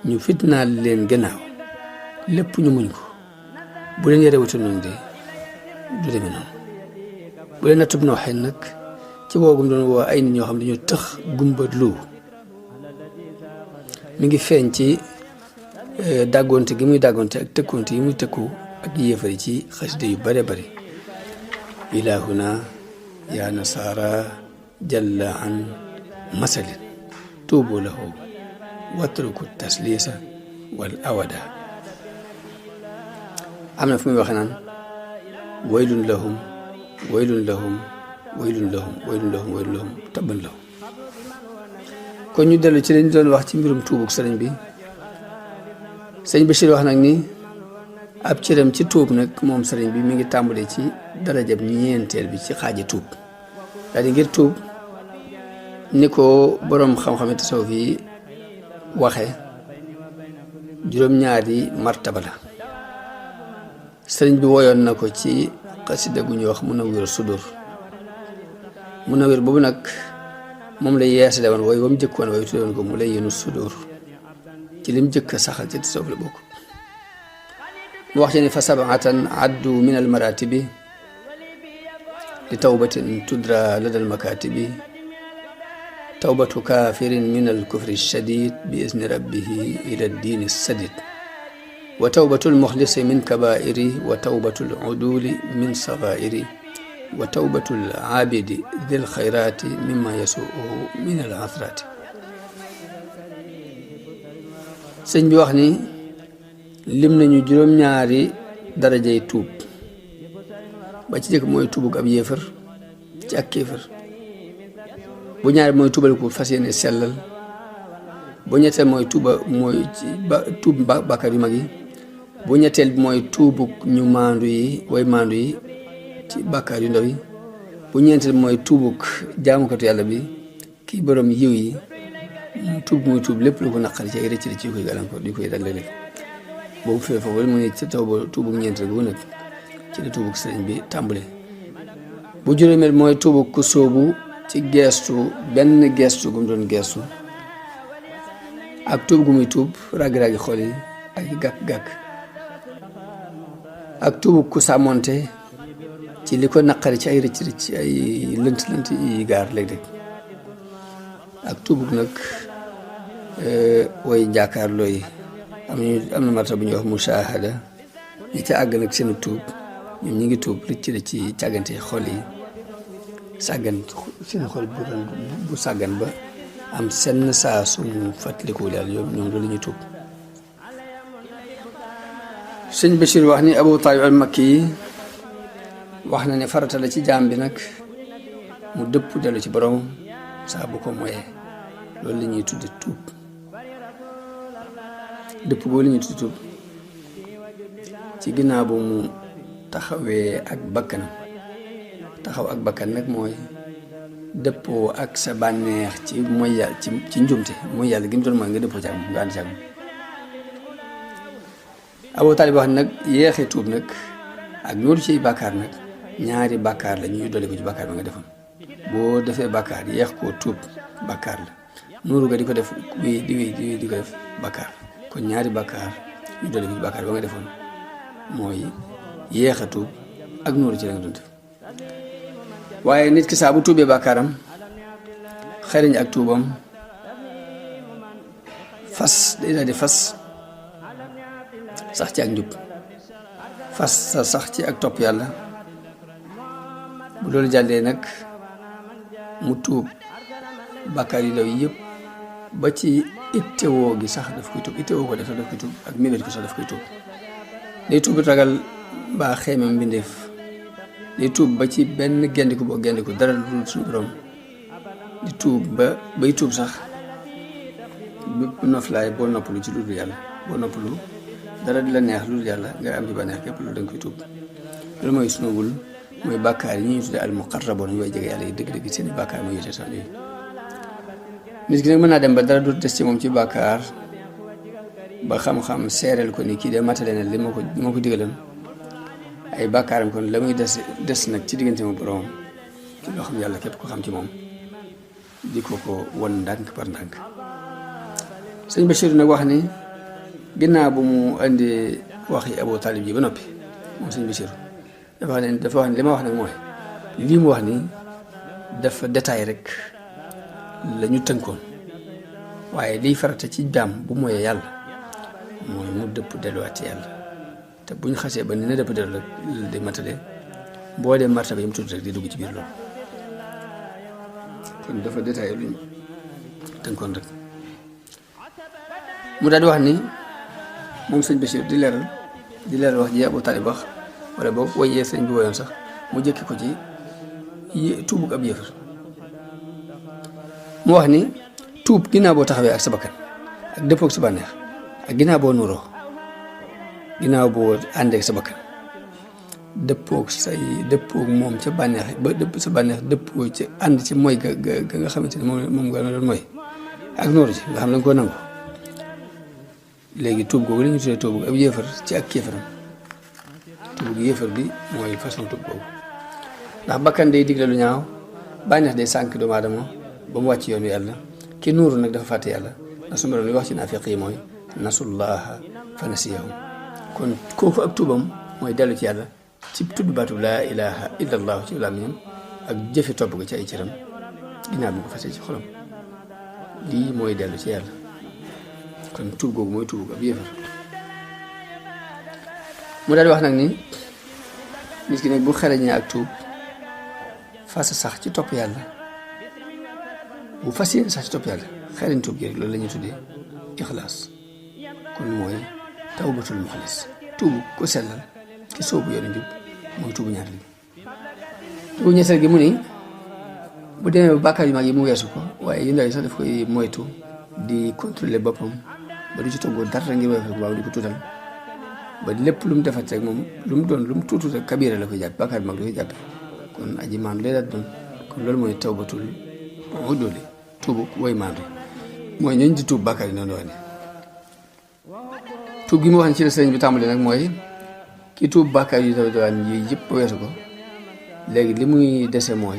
ñu fitnaal leen gannaaw lépp ñu muñ ko bu leen yare wutu noonu de du demee noonu bu leen nattub noo xëy nag ci woogum doon woo ay nit ñoo xam ne dañoo tëx gumba lu mi ngi feeñ ci dàggoonte gi muy dàggoonte ak tëkkoonte yi muy tëkku ak yéefari ci xasida yu bare bari ilahuna ya nasara jalla an masalin tuubu lahu watruku taslisa wal awada. am na fu muy waxe naan waylun lahum waylun lahum waylun lahum waylun lahum waylun lahum tabban lahum. kon ñu dellu ci lañ doon wax ci mbirum tuubug sëriñ bi. sëriñ Bachir wax nag ni ab cëram ci tuub nag moom sëriñ bi mi ngi tàmbalee ci darajab ñeenteel bi ci xaaji tuub. daal di ngir tuub ni ko boroom xam-xame tasawuf yi waxe juróom-ñaari martaba la. sëriñ bi woyoon na ko ci xasida gu ñuy wax Munawwir Sudur. Munawwir boobu nag moom la yeesale woon wooy wam jëkkoon wooy tudde woon ko mu lay yenu sudur ci lim jëkk saxal ci tasawuf la bokk. mu wax ci ni fa sab'atan addu min al maratibi li tawbatin tudra lada al makatibi tawbatu kafirin min al kufri shadid bi izni rabbihi ila ad-din as-sadid wa tawbatu al muxlisi min kabairi wa tawbatu al uduli min sagairi wa tawbatu al abidi dil xayrati mimma yasuuhu min al athrati. sëñ bi wax ni lim nañu juróom-ñaari darajay tuub. ba ci jëkk mooy tuubug ab yéefar ci ak kéefar. bu ñaari mooy tuubal ko fas yéene sellal. bu ñetteel mooy tuub bàkkaar yu mag yi. bu ñetteel bi mooy tuubug ñu maandu yi way maandu yi ci bàkkaar yu ndaw yi. bu ñeenteel mooy tuubug jaamukatu yàlla bi kii borom yiw yi. tuub muy tuub lépp lu ko naqari ci ay rëcc rëcc yu koy gàllankoor di koy dal léeg-léeg. boobu fee foofu mu ne ci taw ba tuubug ñeenteel bu nag ci la tuubug sëriñ bi tàmbale. bu juróomeel mooy tuubug ku sóobu ci geestu benn geestu gu mu doon geestu ak tuub gu muy tuub raggi-raggi xol yi ak gàkk-gàkk ak tuubug ku sàmmonte ci li ko naqari ci ay rëcc rëcc ay lënt yi gaar léeg-léeg ak tuubug nag way jàkkaarloo yi am na marta bu ñuy wax mushahada ñi ca àgg nag seen tuub ñoom ñi ngi tuub rëcc la ci càggante xol yi sàggan seen xol bu sàggan ba am senn saa suñu fàttalikul yàlla ñoom loolu la ñuy tuub. sëñ Bachir wax ni Abu Talib al Makki yi wax na ne farata la ci jaam bi nag mu dëpp dellu ci borom saa bu ko moyee loolu la ñuy tudde tuub. dëpp boo la ñuy tudde tuub ci ginnaaw bu mu taxawee ak bakkanam. taxaw ak bakkan nag mooy dëppoo ak sa bànneex ci mooy yàlla ci njumte mooy yàlla gi mu doon mooy nga dëppoo ci ak nga ànd ci ak moom. Abu Talib wax nag yeexee tuub nag ak nooru ci bàkkaar nag ñaari bàkkaar la ñuy dolli ko ci bàkkaar ba nga defoon. boo defee bàkkaar yeex koo tuub bàkkaar la nooru nga di ko def di ko def bàkkaar kon ñaari bàkkaar ñu dolli ko ci bàkkaar ba nga defoon mooy yeex a tuub ak nooru ci la nga doon def. waaye nit ki saa bu tuubee bàkkaaram xëriñ ak tuubam fas day daal di fas sax ci ak njub fas sa sax ci ak topp yàlla. bu loolu jàllee nag mu tuub bàkkaar yu ndaw yi yëpp ba ci ittewoo gi sax daf koy tuub ittewoo ko def daf koy tuub ak mébét ko sax daf koy tuub. day tuub ragal mbaa xeemam mbindeef. di tuub ba ci benn gendiku boo gendiku dara lu dul suñu borom. di tuub bay tuub sax bépp noflaay boo noppalu ci lu dul yàlla boo noppalu dara di la neex lu dul yàlla nga am ci ba neex képp loolu da nga koy tuub. loolu mooy sunubul mooy bàkkaar yi ñuy tuddee al muqarraboon ñu way jege yàlla yi dëgg-dëgg seen i bàkkaar mooy yite sax yooyu. nit ki nag mën naa dem ba dara du des ci moom ci bàkkaar ba xam-xam seereel ko ni kii de matale na li ma ko digaloon ay bàkkaaram kon la muy des nag ci diggante mu borom ci loo xam yàlla képp ko xam ci moom di ko won ndànk par ndànk. sëñ Bachir nag wax ni ginnaaw bu mu indi waxi Abu Talib ji ba noppi moom sëñ Bachir dafa wax ne li ma wax nag mooy lii mu wax ni dafa détail rek la ñu tënkoon waaye liy farata ci jaam bu mooyee yàlla mooy mu dëpp delluwaat ci yàlla te buñ xasee ba ni na dëpp dellu rek di matale boo dem martaba yi mu tudd rek di dugg ci biir loolu kon dafa détaillé luñ tënkoon rek mu daal di wax ni moom sëñ Bachir di leeral wax ji Abu Talib wax wala boog woyee sëñ bi woyoon sax mu jëkki ko ci tuubug ab yéefar mu wax ni tuub ginnaaw boo taxawee ak sa bakkan ak dëppoog sa bànneex ak ginnaaw boo nuroo ginnaaw boo àndee ak sa bakkan dëppoog moom ca bànneex ba dëpp sa bànneex dëppoo ci ànd ci mooy ga nga xamante ne moom nga doon mooy ak nooru ci nga xam ne nga koo nangu léegi tuub googu la ñu tuddee tuubug ab yéefar ci ak kéefaram tuubug yéefar bi mooy façon tuub googu ndax bakkan day digle lu ñaaw bànneex day sànk doomu aadama ba mu wàcc yoonu yàlla ki nuuru nag dafa fàtte yàlla ndax su ma doon li wax ci naafiq yi mooy nasullaha fa nasiyahum kon kooku ak tuubam mooy dellu ci yàlla ci tudd baatu laa ilaha illa allahu ci làmmiñam ak jëfe topp ko ci ay cëram ginnaaw bi ko fasee ci xolam lii mooy dellu ci yàlla kon tuub googu mooy tuub ab yéefar mu daal di wax nag ni nit ki nag bu xereñee ak tuub fas sax ci topp yàlla bu fas yéene sax ci topp yàlla xereñ tuub gi rek loolu la ñuy tuddee ixlaas kon mooy tawbatul muxlis tuubu ko sellal ki soobu yoonu njub mooy tuubu ñaar li tuubu ñetteel gi mu ni bu demee ba bàkkaar yu mag yi mu weesu ko waaye yu ndaw yi sax daf koy moytu di contrôler boppam ba du ci toggoo dara ngir weesu ko waaw di ko tuutal ba lépp lu mu defat rek moom lu mu doon lu mu tuutu rek kabira la koy jàpp bàkkaar yu mag la koy jàppe kon aji maandu lay daal doon kon loolu mooy tawbatul uduli tuubu woy maandu mooy ñooñu di tuub bàkkaar yi noonu wax ne tuub gi mu wax ne ci la sëriñ bi tàmbali nag mooy ki tuub bàkkaar yu daw dawaan yi yëpp weesu ko léegi li muy dese mooy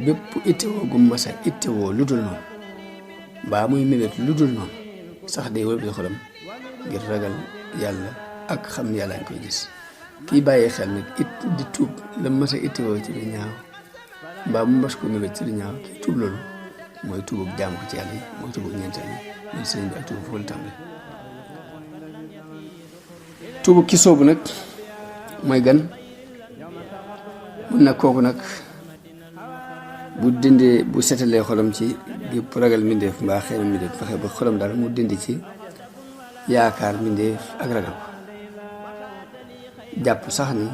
bépp ittewoo gu mas a ittewoo lu dul noonu mbaa muy mébét lu dul noonu sax day wër bi xolam ngir ragal yàlla ak xam ni yàlla ngi koy gis kii bàyyee xel nag di tuub la mas a ittewoo ci lu ñaaw mbaa mu mas ko mébét ci lu ñaaw kii tuub loolu mooy tuubug jaamu ko ci yàlla yi mooy tuubug ñeenteel yi mooy sëriñ bi ak tuub foofu la tàmbali tuubug ki soobu nag mooy gan mun nag kooku nag bu dindee bu setalee xolam ci gépp ragal mbindeef mbaa xeeram mbindeef fexe ba xolam daal mu dindi ci yaakaar mbindeef ak ragal ko jàpp sax ni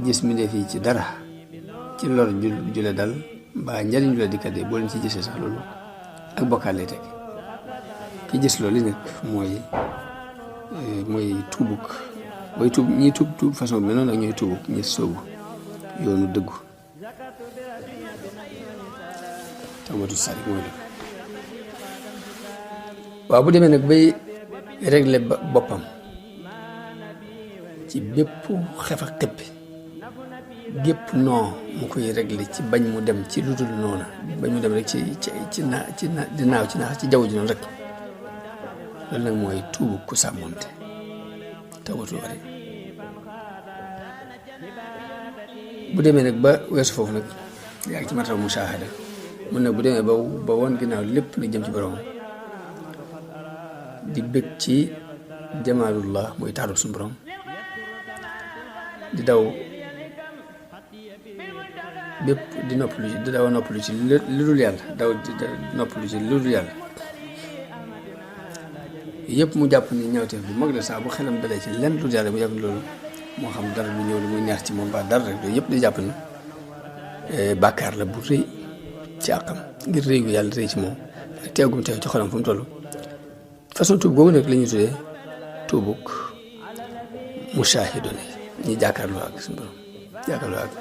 gis mbindeef yi ci dara ci lor ju la dal mbaa njariñ ju la dikkatee boo leen ci gisee sax loolu ak bokkaal lay teg ki gis loolu nag mooy tuubuk booy tuub ñi tuub façon bi noonu ak ñooy tuubuk ñi soobu yoonu dëggu tawbatu sari mooy def waaw bu demee nag bay régler boppam ci bépp xef ak xippi gépp non mu koy régler ci bañ mu dem ci lu dul noona bañ mu dem rek ci di naaw ci naax ci jaww ji noonu rek loolu nag mooy tuubu ku sàmmonte tawbatu wari bu demee nag ba weesu foofu nag yaa ngi ci martaba mushahada mun nag bu demee ba woon ginnaaw lépp nag jëm ci borom di bëgg ci jamaalullah mooy taarub suñu borom di daw bépp di daw noppalu ci lu dul yàlla noppalu ci lu dul yàlla yëpp mu jàpp ni ñawteef bu mag la saa bu xelam dalee ci lenn lu dul yàlla mu jàpp ni loolu moo xam dara lu ñëw lu muy neex ci moom ba dara rek loolu yëpp di jàpp ni bàkkaar la bu rëy ci àqam ngir rëy gu yàlla rëy ci moom ak teegum teew ci xolam fu mu toll façon tuub googu nag la ñuy tuddee tuubuk mushaahidoon ñi jàkkaarloo ak suñu borom jàkkaarloo ak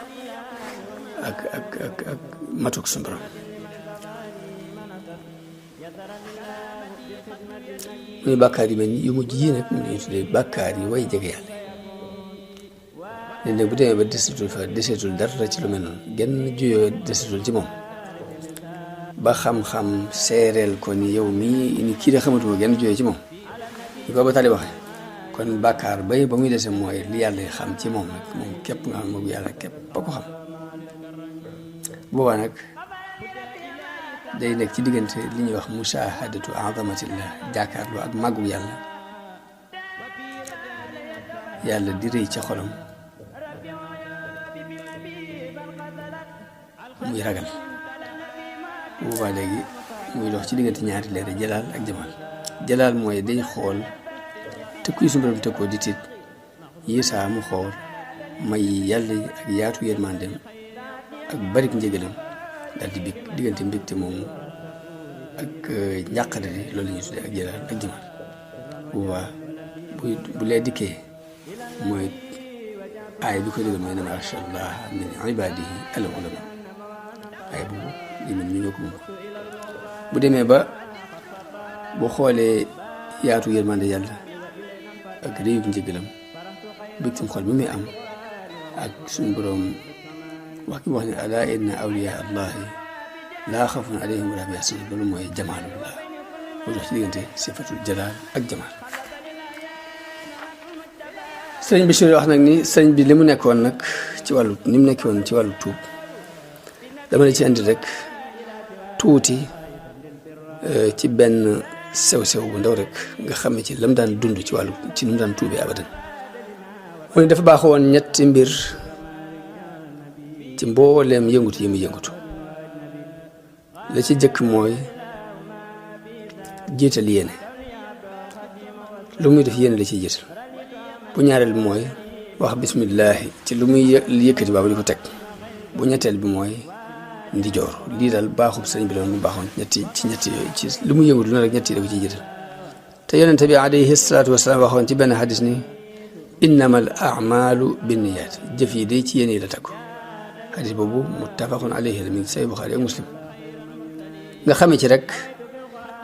matuk suñu borom muy bàkkaar yi mel ni yu mujj yii nag moom la ñuy tuddee bàkkaar yi way jege yàlla léeg-léeg bu demee ba deseetul dara ci lu mel noonu genn juyoo deseetul ci moom ba xam-xam seereel ko ni yow mii ni kii de xamatuma genn juyoo ci moom ñu ko ba tali waxe kon bàkkaar ba muy dese mooy li yàlla xam ci moom nag moom képp nga xam moom yàlla képp ba ko xam boobaa nag day nekk ci diggante li ñuy wax mushahadatu azamatillah jàkkaarloo ak màggu yàlla di rëy ca xolam muy ragal bu boobaa léegi muy dox ci diggante ñaari leer jalaal ak jamaal. jalaal mooy day xool tëkku yi suñu borom tëkkoo di tiit Isaa mu xool may yàlla yi ak yaatu yërmandeem ak barik njëgalam daal di bég diggante mbégte moomu ak njàqare li loolu la ñuy tuddee ak jalaal ak jamaal. bu boobaa bu lee dikkee mooy aay bi ko dëggal mooy innamaa yaxsha llaaha min ibaadihi al ulamaa. aay boobu li mel ñu ñoo ko moom bu demee ba bu xoolee yaatu yërmande yàlla ak réyub njëgalam bégtam xol bi muy am ak suñu boroom wax ki wax ne alaa inna awliyaa allahi laa xawfun alayhim wa laa hum yaxzanuun. loolu mooy jamaalullah mooy dox ci diggante sifatul jalaal ak jamaal. sëriñ Bachir wax nag ni sëriñ bi li mu nekkoon nag ci wàllu ni mu nekkoon ci wàllu tuub dama la ci andi rek tuuti ci benn sew-sew bu ndaw rek nga xam ne ci lam daan dund ci wàllu ci nu mu daan tuubee abadan. mu ne dafa baaxoo woon ñetti mbir ci mbooleem yëngutu yi mu yëngutu. la ci jëkk mooy jiital yéene, lu muy def yéene la ciy jiital. bu ñaareel bi mooy wax bismillahi ci lu muy yëkkati baabu di ko teg. bu ñetteel bi mooy ndijoor. lii daal baaxub sëriñ bi doon mu baaxoon ñetti yooyu ci lu muy yëngutu rek ñetti da ko ciy jiital. te yonente bi alayhi salaatu wasalaam waxoon ci benn xadis ni innamal a'maalu binniyaat, jëf yi day ci yéene yi la takku. xadis boobu muttafaqun alayhi la mi ngi say Buxaari ak Muslim. nga xamee ci rek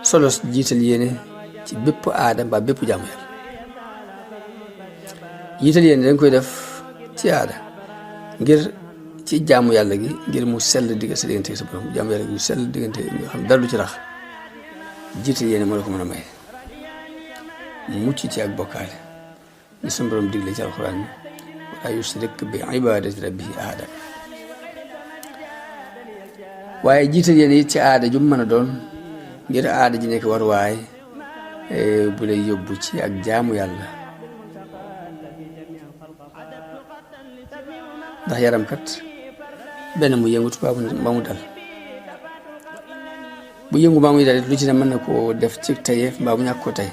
solos jiital yéene ci bépp aada mbaa bépp jaamu yàlla. jiital yéene dañ koy def ci aada ngir ci jaamu yàlla gi ngir mu sell digg sa diggante sa borom jaamu yàlla gi mu sell diggante nga xam dara du ci rax. jiital yéene moo la ko mën a may mu mucc ci ak bokkaale ni sa borom digle ci alxuraan ni wala yushrik bi ibadati rabbihi ahada. waaye jiital yéene it ci aada ju mu mën a doon ngir aada ji nekk war waay bu lay yóbbu ci ak jaamu yàlla. ndax yaram kat benn mu yëngut ba mu dal. bu yëngu ba muy dal lu ci ne mën na koo def ci tayeef mbaa mu ñàkk ko tey.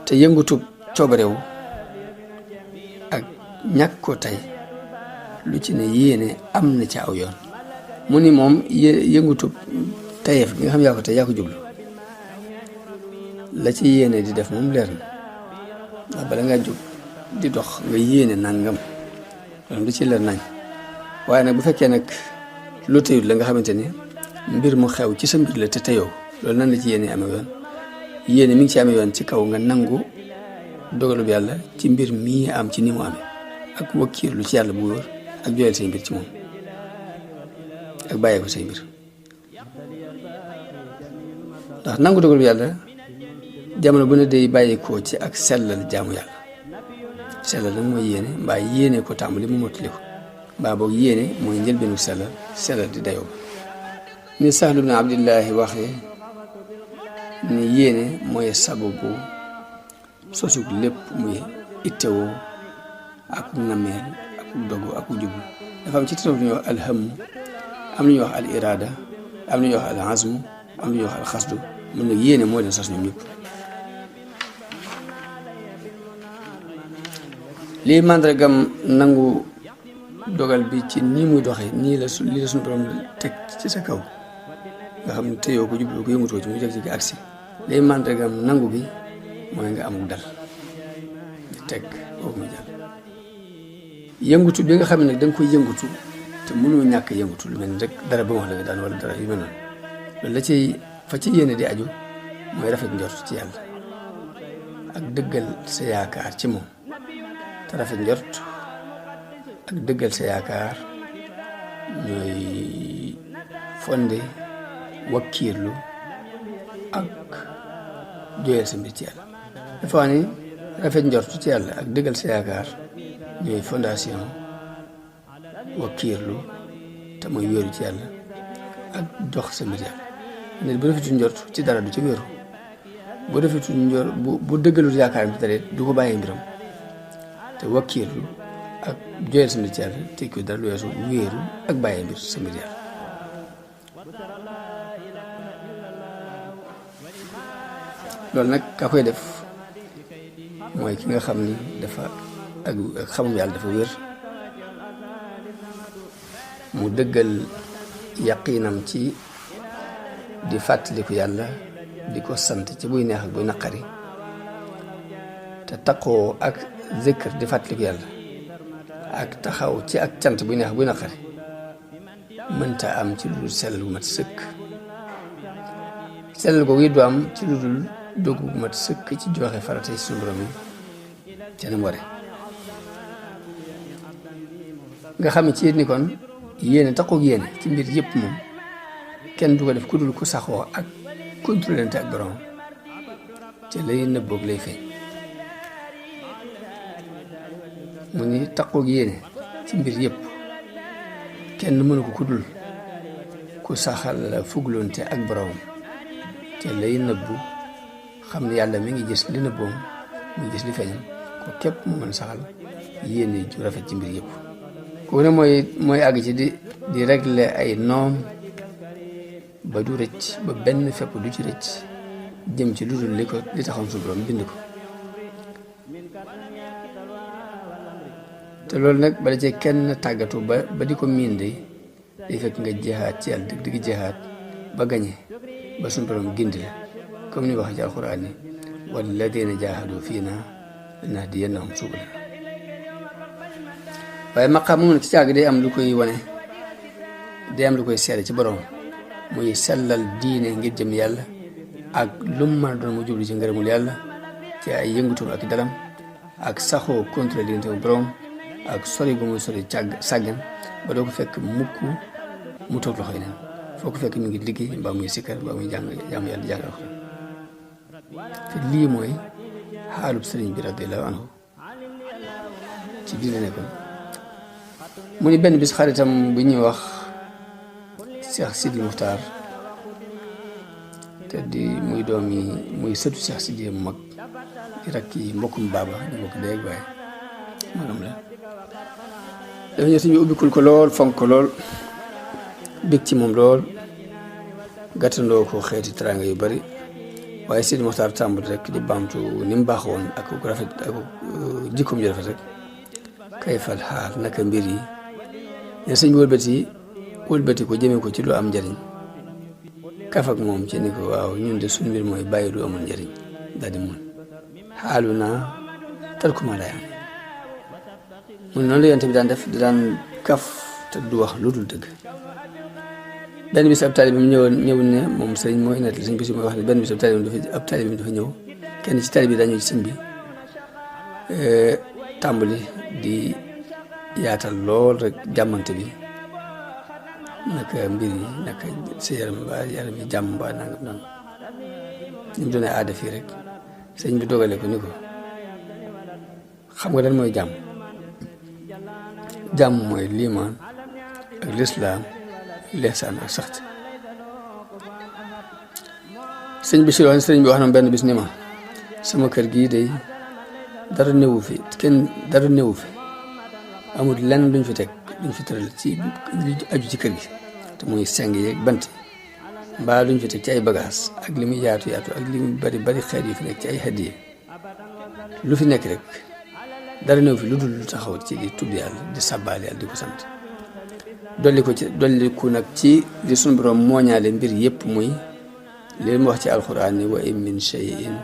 te yëngutu coobarewu ak ñàkk ko tey lu ci ne yéene am na ci aw yoon. mu ni moom yëngutu tayeef gi nga xam yaa ko tey yaa ko jublu la ci yéene di def moom leer na ndax bala ngaa jóg di dox nga yéene nangam loolu lu ci leer nañ. waaye nag bu fekkee nag lu teyut la nga xamante ni mbir mu xew ci sa mbir la te teyoo loolu nan la ci yéene amee yoon. yéene mi ngi ci amee yoon ci kaw nga nangu dogalub yàlla ci mbir mii am ci ni mu amee ak wakkiirlu ci yàlla bu wóor ak jooyal say mbir ci moom ak bàyyee ko say mbir. ndax nangu dogalub yàlla jamono bu ne day bàyyeekoo ci ak sellal jaamu yàlla. sellal nag mooy yéene mbaa yéene ko tàmbali mu mottali ko mbaa boog yéene mooy njëlbeenu sellal di dayoo ba. ni Sahlu bnu Abdillahi waxee ni yéene mooy sababu sosug lépp muy ittewoo ak nameel ak dogu ak jublu. dafa am ci tasawuf lu ñuy wax alhamu, am lu ñuy wax al irada, am lu ñuy wax al azmu, am lu ñuy wax al xasdu. mun nag yéene moo leen sos ñoom ñëpp. lii màndargam nangu dogal bi ci nii muy doxee nii la lii la suñu borom teg ci sa kaw nga xam ne teyoo ko jublu ko yëngutoo ci mu jeg ci agsi. lii màndargam nangu bi mooy nga amul dal di teg boobu muy jàll. yëngutu bi nga xam ne nag da nga koy yëngutu te mënoo ñàkk yëngutu lu mel ni rek dara ba wax la nga daan wala dara yu mel noonu loolu la ci fa ci yéene di aju mooy rafet njort ci yàlla ak dëggal sa yaakaar ci moom. te rafet njort ak dëggal sa yaakaar ñooy fonde wakkiirlu ak jooyal sa mbir ci yàlla. dafa wax ni rafet njort ci yàlla ak dëggal sa yaakaar ñooy fondation wakkiirlu te mooy wéeru ci yàlla ak jox sa mbir yàlla. nit bu rafetul njort ci dara du ci wéeru, bu rafetul njort bu dëggalul yaakaar bi dara du ko bàyyee mbiram. te wakkiirlu ak joyal sa mbir ci yàlla te ko dara lu weesu wéeru ak bàyyee mbir sa mbir yàlla. loolu nag ka koy def mooy ki nga xam ni dafa ak xamam yàlla dafa wér, mu dëggal yaqiinam ci di fàttaliku yàlla, di ko sant ci buy neex ak buy naqari, te taqoo ak zikr di fàttaliku yàlla ak taxaw ci ak cant buy neex buy naqari mënta am ci lu dul sellal gu mat sëkk. sellal googu it du am ci lu dul dogg gu mat sëkk ci joxe farata ci suñu borom yi ca ni mu ware. nga xam ne ci ni kon yéene taqoog yéene ci mbir yëpp moom kenn du ko def ku dul ku saxoo ak contrôlante ak borom te lay nëbboog lay feeñ. mu ni taqoog yéene ci mbir yëpp kenn mënu ko ku dul ku saxal la fuglonte ak borom te lay nëbbu xam ne yàlla mi ngi gis li nëbboom mi ngi gis li feeñam ko képp mu mën saxal yéene ju rafet ci mbir yëpp. kooku ne mooy àgg ci di régler ay normes ba du rëcc, ba benn fépp du ci rëcc jëm ci lu dul li taxoon su borom bind ko. te loolu nag bala cee kenn tàggatu ba di ko miin de day fekk nga jeexaat ci yàlla dëgg jeexaat ba gañe ba suñu borom gindi la comme ni wax ci alxuraan ni walladina jaahadu fiina lanahdiyannahum subulana. waaye maqaam moom ci càgg day am lu koy wane, day am lu koy seede ci borom muy sellal diine ngir jëm yàlla ak lu mu mën a doon mu jublu ci ngërëmul yàlla ci ay yëngutum ak dalam ak saxoo contrôle diggante bu borom ak sori gu muy sori sàggan ba doo ko fekk mukk mu toog loxoy neen. foo ko fekk mi ngi liggéey mbaa muy sikkar mbaa muy jàng yàlla di jàngal ko. te lii mooy xaalub sëriñ bi radiyallahu anhu ci diine nekkoon. mu ni benn bis xaritam bu ñuy wax Cheikh Sidi Muxtaar te di muy doom yi muy sëtu Cheikh Sidi mu mag di rakki mbokkum baaba di bokk déeg waaye magam la. dafa ñëw suñu ubbikul ko lool fonk ko lool bég ci moom lool gàttandoo ko xeeti teraanga yu bari. waaye Sidi Muxtaar tàmbali rek di baamtu ni mu baaxoon ak ku rafet ak jikkoom ju rafet rek kay fal xaal naka mbir yi ne sëñ bi wëlbati ko jëmee ko ci lu am njariñ kaf ak moom ci ni ko waaw ñun de suñu mbir mooy bàyyi lu amul njariñ daal di mun xaalu naa tarkuma lay am mun noonu la yonte bi daan def di daan kaf te du wax lu dul dëgg. benn bis ab taalibe bi ñëw ne moom sëriñ mooy net sëñ bis mooy wax ne benn bis ab taalibe bi dafa ñëw kenn ci taalibe bi dañu ci sëñ bi tàmbali di yaatal lool rek jàmmante bi naka mbir yi naka sa yaram yi jàmm mbaa nangam nangam ni mu doonee aada fii rek sëñ bi dogale ko ni ko xam nga lan mooy jàmm mooy liimaan ak lislaam leesaan ak saxti. sëñ bi wax na benn bis ni ma sama kër gii day dara newu fi amul lenn luñ fi teg luñ fi tëral ci aju ci kër gi te muy seng yeeg bant mbaa luñ fi teg ci ay bagages ak li muy yaatu ak li muy bari xeet yu fi nekk ci ay hadiye lu fi nekk rek dara newu fi lu dul taxaw ci di tudd yàlla di sàbbaal yàlla di ko sant dolliku nag ci li sunu borom mooñaale mbir yëpp muy li mu wax ci alxuraan ni wa in min shay'in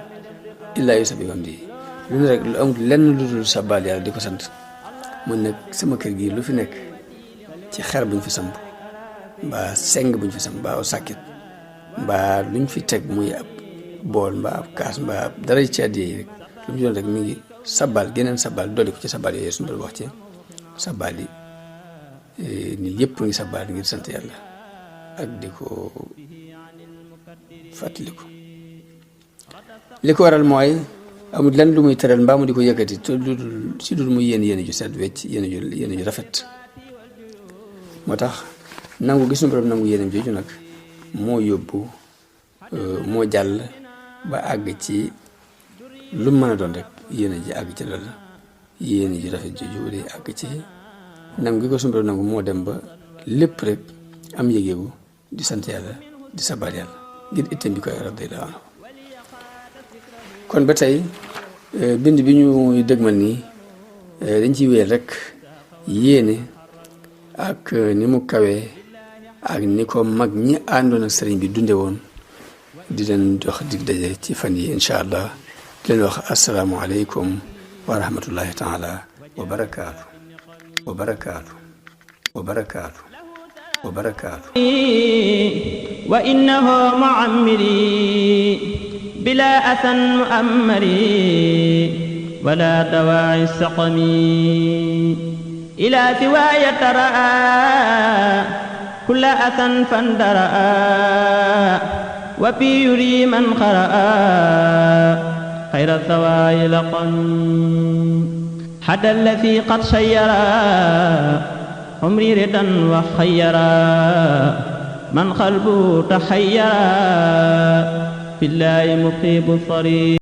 illaa yusabbihu bihamdihi lu ne rek lu amul lenn lu dul sàbbaal yàlla di ko sant. mun nag sama kër gi lu fi nekk ci xer buñ fi samp mbaa seng buñ fi samp mbaa aw sàkkit mbaa luñ fi teg muy ab bool mbaa ab kaas mbaa ab dara ci àddiya yi rek lu mu doon rek mi ngi sabal geneen sabal dolli ko ci sabal yooyu suñu doon wax ci sabal yi ni yëpp ngi sabal ngir sant yàlla ak di ko fàttaliku. li ko waral mooy amul lenn lu muy tëral mbaa mu di ko yëkkati te si dul muy yéene ju set wecc yéene ju rafet. moo tax nangu gis suñu borom nangu yéenam jooju nag moo yóbbu moo jàll ba àgg ci lu mën a doon rek yéene ji àgg ci loolu yéen ji rafet jooju day àgg ci nam gi ko suñu borom nangu moo dem ba lépp rek am yëgeegu di sant yàlla di sabal yàlla ngir ittam bi koy radiyallahu anhu kon ba tey bind bi ñu dëgmal nii dañ ciy wéer rek yéene ak ni mu kawee ak ni ko mag ñi àndoon ak sëriñ bi dunde woon di leen jox dig daje ci fan yi incha allah di leen wax asalaamualeykum wa rahmatullahi taala wa barakaatu wa barakaatu wa barakaatu wa barakaatu wa innahu mu'ammiri bila asan mu'ammari wala dawaa'i saqami ila siwaaya taraa kulla asan fandaraa wa fi yuri man qaraa xayra sawaayi laqami حتى الذي قد شيرا عمري ردا وخيرا من قلبه تحيرا في الله مقيب الصريح